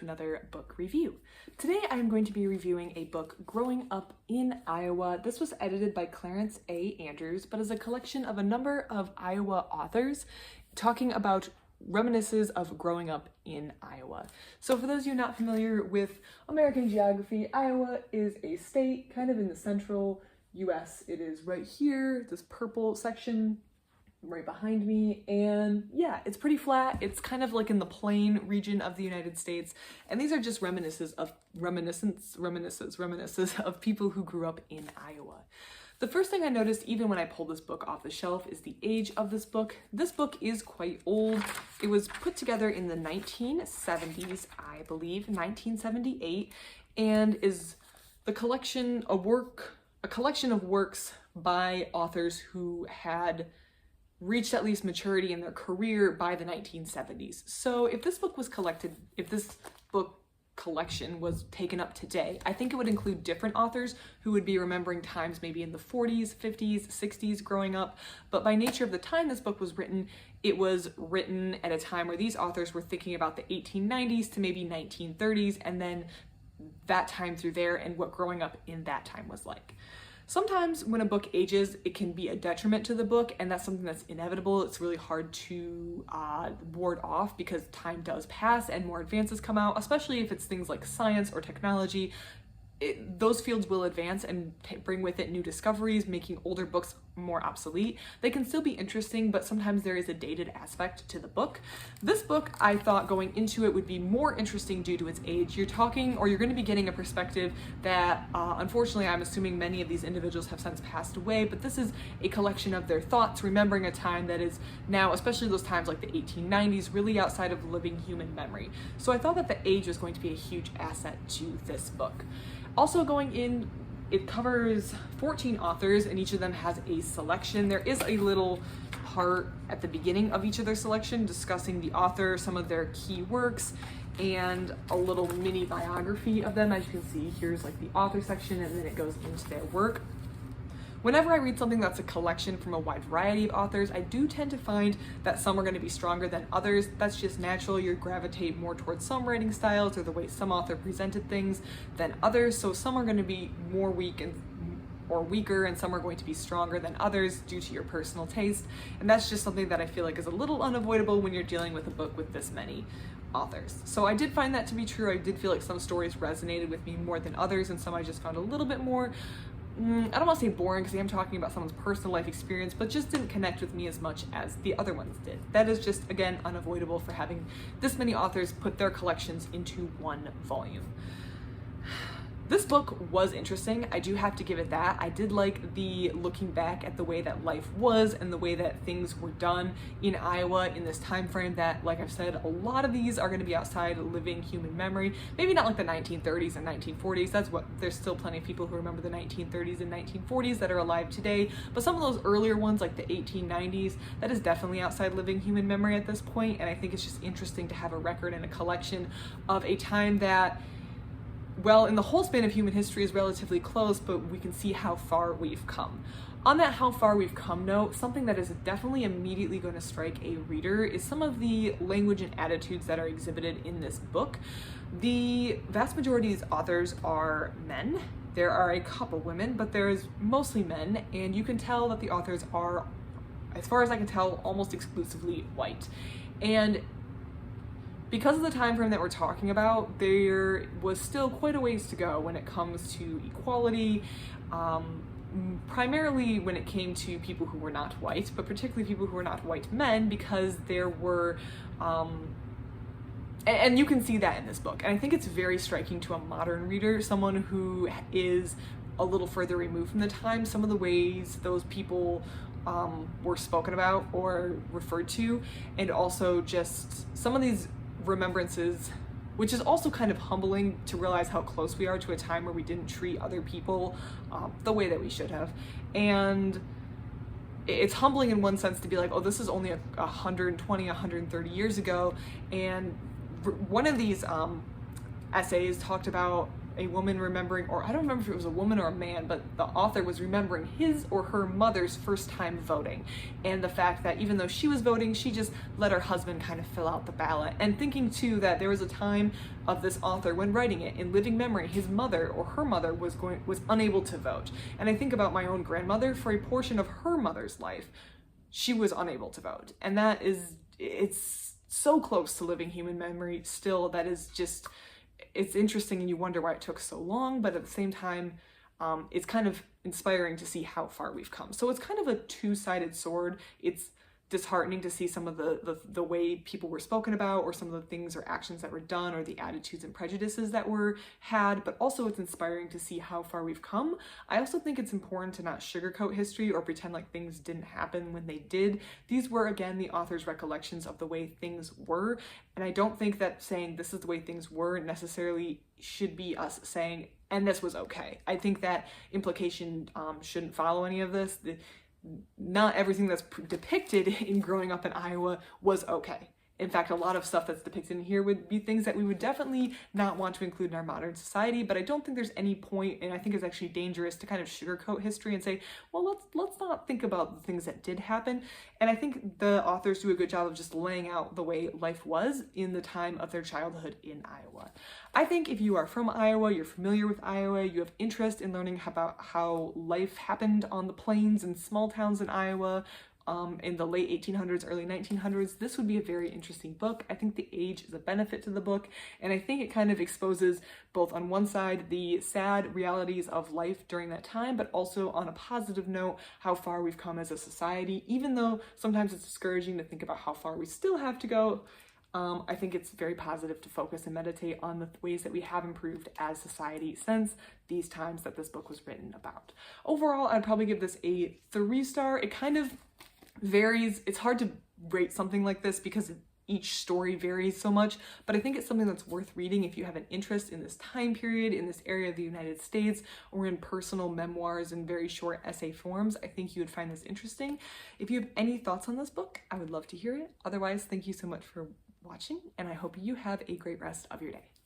Another book review. Today I am going to be reviewing a book, Growing Up in Iowa. This was edited by Clarence A. Andrews, but is a collection of a number of Iowa authors talking about reminiscences of growing up in Iowa. So for those of you not familiar with American geography, Iowa is a state kind of in the central US. It is right here, this purple section right behind me, and yeah, it's pretty flat. It's kind of like in the plain region of the United States, and these are just reminiscences of people who grew up in Iowa. The first thing I noticed, even when I pulled this book off the shelf, is the age of this book. This book is quite old. It was put together in the 1970s, I believe, 1978, and is the collection, a collection of works by authors who had reached at least maturity in their career by the 1970s. So if this book collection was taken up today, I think it would include different authors who would be remembering times maybe in the 40s, 50s, 60s growing up. But by nature of the time this book was written, it was written at a time where these authors were thinking about the 1890s to maybe 1930s, and then that time through there and what growing up in that time was like. Sometimes when a book ages, it can be a detriment to the book, and that's something that's inevitable. It's really hard to ward off because time does pass and more advances come out, especially if it's things like science or technology. Those fields will advance and bring with it new discoveries, making older books more obsolete. They can still be interesting, but sometimes there is a dated aspect to the book. This book, I thought going into it, would be more interesting due to its age. You're going to be getting a perspective that, unfortunately, I'm assuming many of these individuals have since passed away, but this is a collection of their thoughts, remembering a time that is now, especially those times like the 1890s, really outside of living human memory. So I thought that the age was going to be a huge asset to this book. Also going in, it covers 14 authors, and each of them has a selection. There is a little part at the beginning of each of their selection discussing the author, some of their key works, and a little mini biography of them. As you can see, here's like the author section, and then it goes into their work. Whenever I read something that's a collection from a wide variety of authors, I do tend to find that some are going to be stronger than others. That's just natural. You gravitate more towards some writing styles or the way some author presented things than others. So some are going to be more weaker, and some are going to be stronger than others due to your personal taste. And that's just something that I feel like is a little unavoidable when you're dealing with a book with this many authors. So I did find that to be true. I did feel like some stories resonated with me more than others, and some I just found a little bit more I don't want to say boring because I am talking about someone's personal life experience, but just didn't connect with me as much as the other ones did. That is just, again, unavoidable for having this many authors put their collections into one volume. This book was interesting. I do have to give it that. I did like the looking back at the way that life was and the way that things were done in Iowa in this time frame that, like I've said, a lot of these are going to be outside living human memory. Maybe not like the 1930s and 1940s. There's still plenty of people who remember the 1930s and 1940s that are alive today, but some of those earlier ones like the 1890s, that is definitely outside living human memory at this point, and I think it's just interesting to have a record and a collection of a time that, well, in the whole span of human history is relatively close, but we can see how far we've come. On that how far we've come note, something that is definitely immediately going to strike a reader is some of the language and attitudes that are exhibited in this book. The vast majority of these authors are men. There are a couple women, but there's mostly men, and you can tell that the authors are, as far as I can tell, almost exclusively white. And because of the time frame that we're talking about, there was still quite a ways to go when it comes to equality, primarily when it came to people who were not white, but particularly people who were not white men, because there were, and you can see that in this book. And I think it's very striking to a modern reader, someone who is a little further removed from the time, some of the ways those people were spoken about or referred to, and also just some of these remembrances, which is also kind of humbling to realize how close we are to a time where we didn't treat other people the way that we should have. And it's humbling in one sense to be like, oh, this is only 120, 130 years ago. And one of these essays talked about a woman remembering, or I don't remember if it was a woman or a man, but the author was remembering his or her mother's first time voting, and the fact that even though she was voting, she just let her husband kind of fill out the ballot, and thinking too that there was a time of this author when writing it, in living memory, his mother or her mother was unable to vote. And I think about my own grandmother. For a portion of her mother's life, she was unable to vote, and that is, it's so close to living human memory still, that is just, it's interesting, and you wonder why it took so long, but at the same time, it's kind of inspiring to see how far we've come. So it's kind of a two-sided sword. It's disheartening to see some of the way people were spoken about, or some of the things or actions that were done, or the attitudes and prejudices that were had, but also it's inspiring to see how far we've come. I also think it's important to not sugarcoat history or pretend like things didn't happen when they did. These were, again, the author's recollections of the way things were, and I don't think that saying this is the way things were necessarily should be us saying, and this was okay. I think that implication shouldn't follow any of this. Not everything that's depicted in growing up in Iowa was okay. In fact, a lot of stuff that's depicted in here would be things that we would definitely not want to include in our modern society, but I don't think there's any point, and I think it's actually dangerous to kind of sugarcoat history and say, well, let's not think about the things that did happen. And I think the authors do a good job of just laying out the way life was in the time of their childhood in Iowa. I think if you are from Iowa, you're familiar with Iowa, you have interest in learning about how life happened on the plains and small towns in Iowa, in the late 1800s, early 1900s, this would be a very interesting book. I think the age is a benefit to the book, and I think it kind of exposes both on one side the sad realities of life during that time, but also on a positive note, how far we've come as a society. Even though sometimes it's discouraging to think about how far we still have to go, I think it's very positive to focus and meditate on the ways that we have improved as society since these times that this book was written about. Overall, I'd probably give this a 3-star. It kind of varies. It's hard to rate something like this because each story varies so much, but I think it's something that's worth reading if you have an interest in this time period, in this area of the United States, or in personal memoirs in very short essay forms. I think you would find this interesting. If you have any thoughts on this book, I would love to hear it. Otherwise, thank you so much for watching, and I hope you have a great rest of your day.